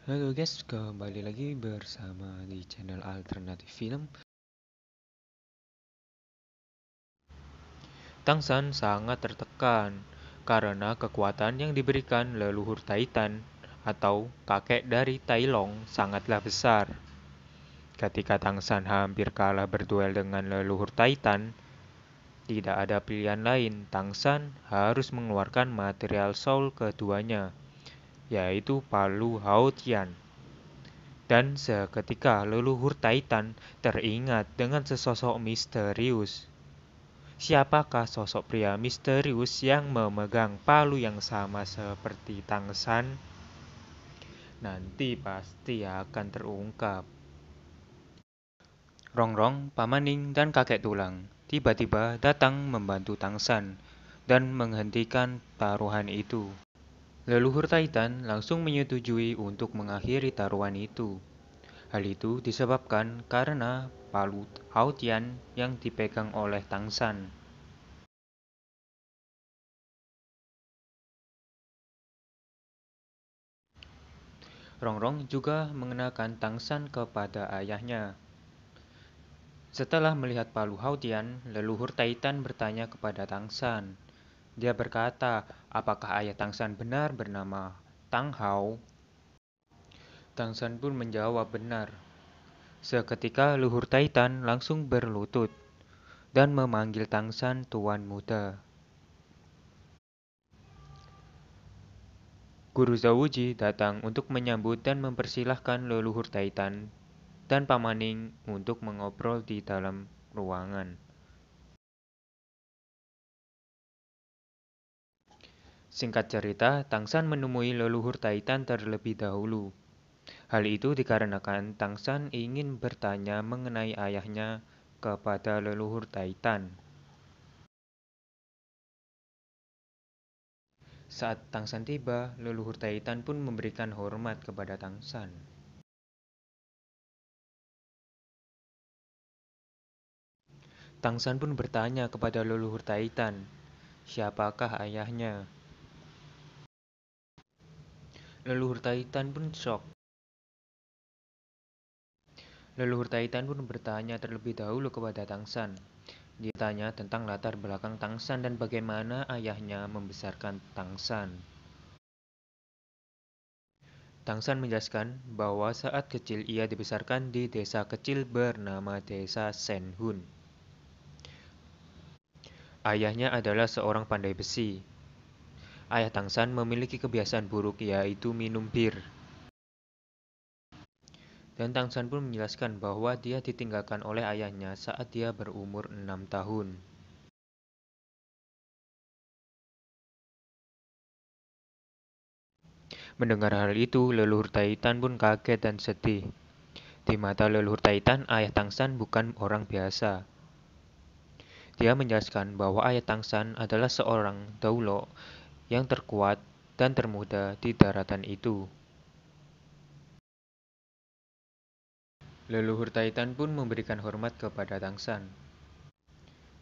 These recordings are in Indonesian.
Halo guys, kembali lagi bersama di channel Alternatif Film. Tangsan sangat tertekan karena kekuatan yang diberikan leluhur Titan atau kakek dari Tai Long sangatlah besar. Ketika Tangsan hampir kalah berduel dengan leluhur Titan, tidak ada pilihan lain. Tangsan harus mengeluarkan material soul keduanya, yaitu palu Haotian. Dan seketika leluhur Titan teringat dengan sesosok misterius. Siapakah sosok pria misterius yang memegang palu yang sama seperti Tangsan? Nanti pasti akan terungkap. Rongrong, Pamaning, dan kakek tulang tiba-tiba datang membantu Tangsan dan menghentikan taruhan itu. Leluhur Titan langsung menyetujui untuk mengakhiri taruhan itu. Hal itu disebabkan karena palu Haotian yang dipegang oleh Tangsan. Rongrong juga mengenalkan Tangsan kepada ayahnya. Setelah melihat palu Haotian, leluhur Titan bertanya kepada Tangsan. Dia berkata, apakah ayah Tangsan benar bernama Tang Hao? Tangsan pun menjawab benar. Seketika leluhur Titan langsung berlutut dan memanggil Tangsan Tuan Muda. Guru Zawuji datang untuk menyambut dan mempersilahkan leluhur Titan dan Pamaning untuk mengobrol di dalam ruangan. Singkat cerita, Tangsan menemui leluhur Titan terlebih dahulu. Hal itu dikarenakan Tangsan ingin bertanya mengenai ayahnya kepada leluhur Titan. Saat Tangsan tiba, leluhur Titan pun memberikan hormat kepada Tangsan. Tangsan pun bertanya kepada leluhur Titan, siapakah ayahnya? Leluhur Titan pun shock. Leluhur Titan pun bertanya terlebih dahulu kepada Tangsan. Dia tanya tentang latar belakang Tangsan dan bagaimana ayahnya membesarkan Tangsan. Tangsan menjelaskan bahwa saat kecil ia dibesarkan di desa kecil bernama Desa Senhun. Ayahnya adalah seorang pandai besi. Ayah Tangsan memiliki kebiasaan buruk yaitu minum bir. Dan Tangsan pun menjelaskan bahwa dia ditinggalkan oleh ayahnya saat dia berumur 6 tahun. Mendengar hal itu, leluhur Titan pun kaget dan sedih. Di mata leluhur Titan, ayah Tangsan bukan orang biasa. Dia menjelaskan bahwa ayah Tangsan adalah seorang daulo yang terkuat dan termuda di daratan itu. Leluhur Titan pun memberikan hormat kepada Tangsan.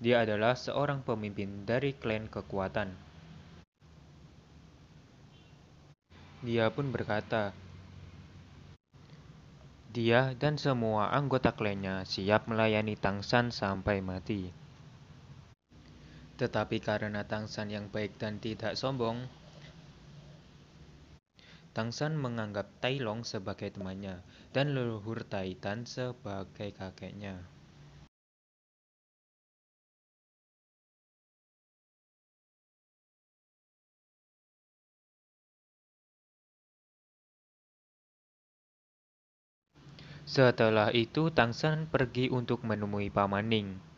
Dia adalah seorang pemimpin dari klan kekuatan. Dia pun berkata, dia dan semua anggota klannya siap melayani Tangsan sampai mati. Tetapi karena Tangsan yang baik dan tidak sombong, Tangsan menganggap Tai Long sebagai temannya dan leluhur Titan sebagai kakeknya. Setelah itu Tangsan pergi untuk menemui Pamaning.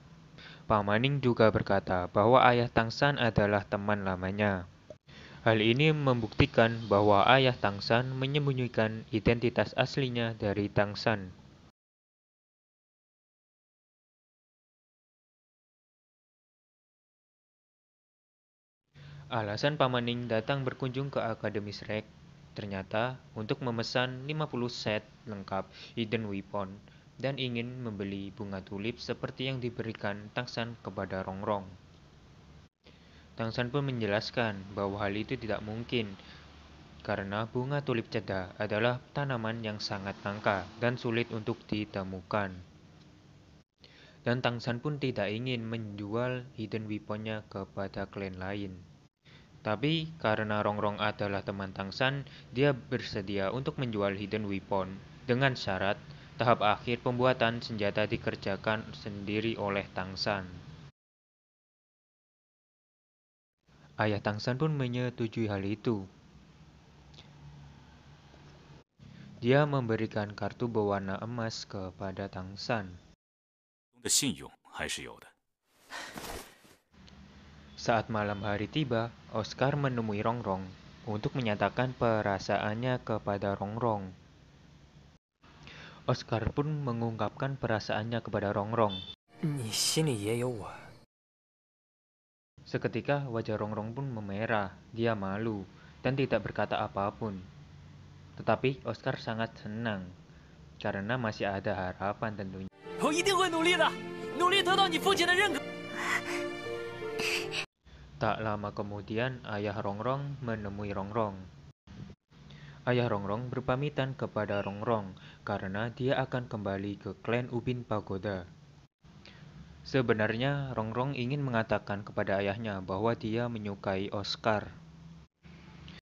Pamaning juga berkata bahwa ayah Tangsan adalah teman lamanya. Hal ini membuktikan bahwa ayah Tangsan menyembunyikan identitas aslinya dari Tangsan. Alasan Pamaning datang berkunjung ke Akademi Shrek ternyata untuk memesan 50 set lengkap Hidden Weapon dan ingin membeli bunga tulip seperti yang diberikan Tangsan kepada Rongrong. Tangsan pun menjelaskan bahwa hal itu tidak mungkin karena bunga tulip cedar adalah tanaman yang sangat langka dan sulit untuk ditemukan. Dan Tangsan pun tidak ingin menjual hidden weapon-nya kepada klan lain. Tapi karena Rongrong adalah teman Tangsan, dia bersedia untuk menjual hidden weapon dengan syarat tahap akhir pembuatan senjata dikerjakan sendiri oleh Tangsan. Ayah Tangsan pun menyetujui hal itu. Dia memberikan kartu berwarna emas kepada Tangsan. Saat malam hari tiba, Oscar menemui Rongrong untuk menyatakan perasaannya kepada Rongrong. Oscar pun mengungkapkan perasaannya kepada Rongrong. Seketika wajah Rongrong pun memerah, dia malu, dan tidak berkata apapun. Tetapi Oscar sangat senang, karena masih ada harapan tentunya. Tak lama kemudian, ayah Rongrong menemui Rongrong. Ayah Rongrong berpamitan kepada Rongrong, karena dia akan kembali ke klan Ubin Pagoda. Sebenarnya, Rongrong ingin mengatakan kepada ayahnya bahwa dia menyukai Oscar.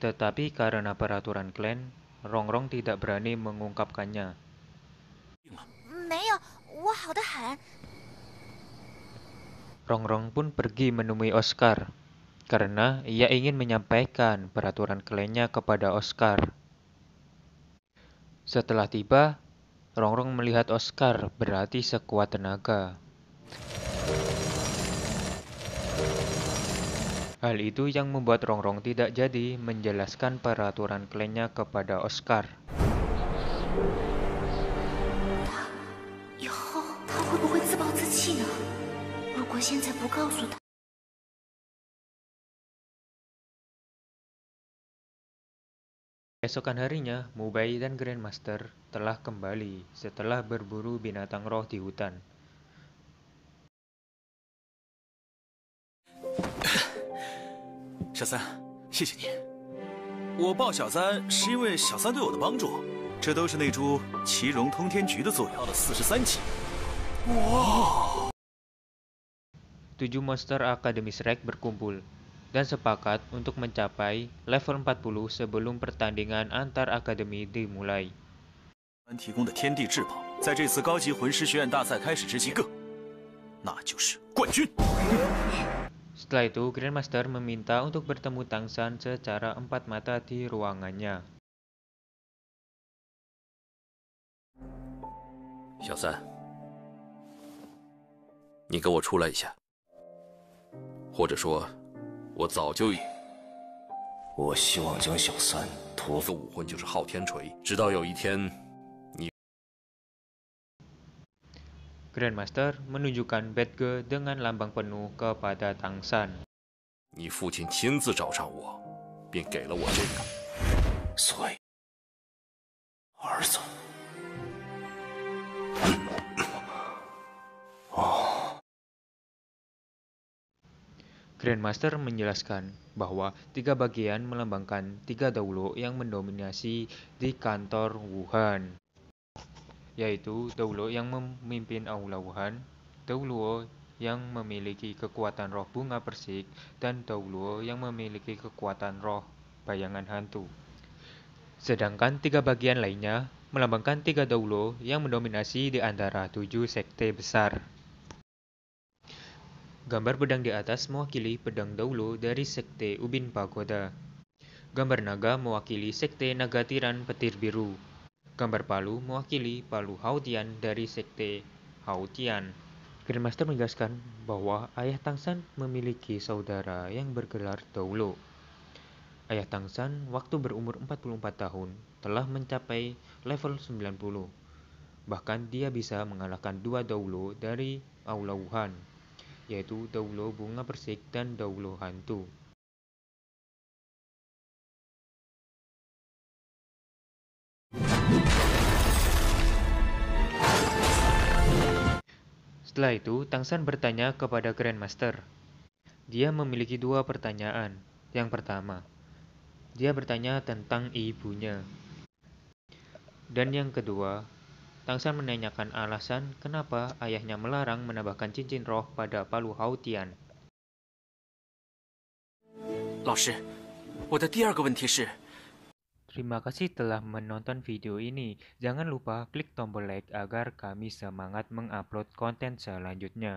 Tetapi karena peraturan klan, Rongrong tidak berani mengungkapkannya. Rongrong pun pergi menemui Oscar, karena ia ingin menyampaikan peraturan klannya kepada Oscar. Setelah tiba, Rongrong melihat Oscar berlatih sekuat tenaga. Hal itu yang membuat Rongrong tidak jadi menjelaskan peraturan klannya kepada Oscar. Keesokan harinya, Mubai dan Grandmaster telah kembali setelah berburu binatang roh di hutan. Tujuh monster Akademi Shrek berkumpul dan sepakat untuk mencapai level 40 sebelum pertandingan antar akademi dimulai. Setelah itu, Grandmaster meminta untuk bertemu Tangsan secara empat mata di ruangannya. 小三，你给我出来一下，或者说，我早就……我希望将小三托付武魂就是昊天锤，直到有一天，你 Grandmaster menunjukkan badge dengan lambang penuh kepada Tangsan. 你父亲亲自找上我，便给了我这个。所以，儿子。 Grandmaster menjelaskan bahwa tiga bagian melambangkan tiga Daulo yang mendominasi di kantor Wuhan, yaitu Daulo yang memimpin Aula Wuhan, Daulo yang memiliki kekuatan roh bunga persik, dan Daulo yang memiliki kekuatan roh bayangan hantu. Sedangkan tiga bagian lainnya melambangkan tiga Daulo yang mendominasi di antara 7 sekte besar. Gambar pedang di atas mewakili pedang Daulo dari sekte Ubin Pagoda. Gambar naga mewakili sekte Naga Tiran Petir Biru. Gambar palu mewakili palu Haotian dari sekte Haotian. Grandmaster menjelaskan bahwa ayah Tangsan memiliki saudara yang bergelar Daulo. Ayah Tangsan waktu berumur 44 tahun telah mencapai level 90. Bahkan dia bisa mengalahkan dua Daulo dari Aula Wuhan, yaitu Daulo bunga persik dan Daulo hantu. Setelah itu, Tangsan bertanya kepada Grandmaster. Dia memiliki dua pertanyaan. Yang pertama, Dia bertanya tentang ibunya. Dan yang kedua, Tangsan menanyakan alasan kenapa ayahnya melarang menambahkan cincin roh pada palu Hautian. 老师，我的第二个问题是， Terima kasih telah menonton video ini. Jangan lupa klik tombol like agar kami semangat mengupload konten selanjutnya.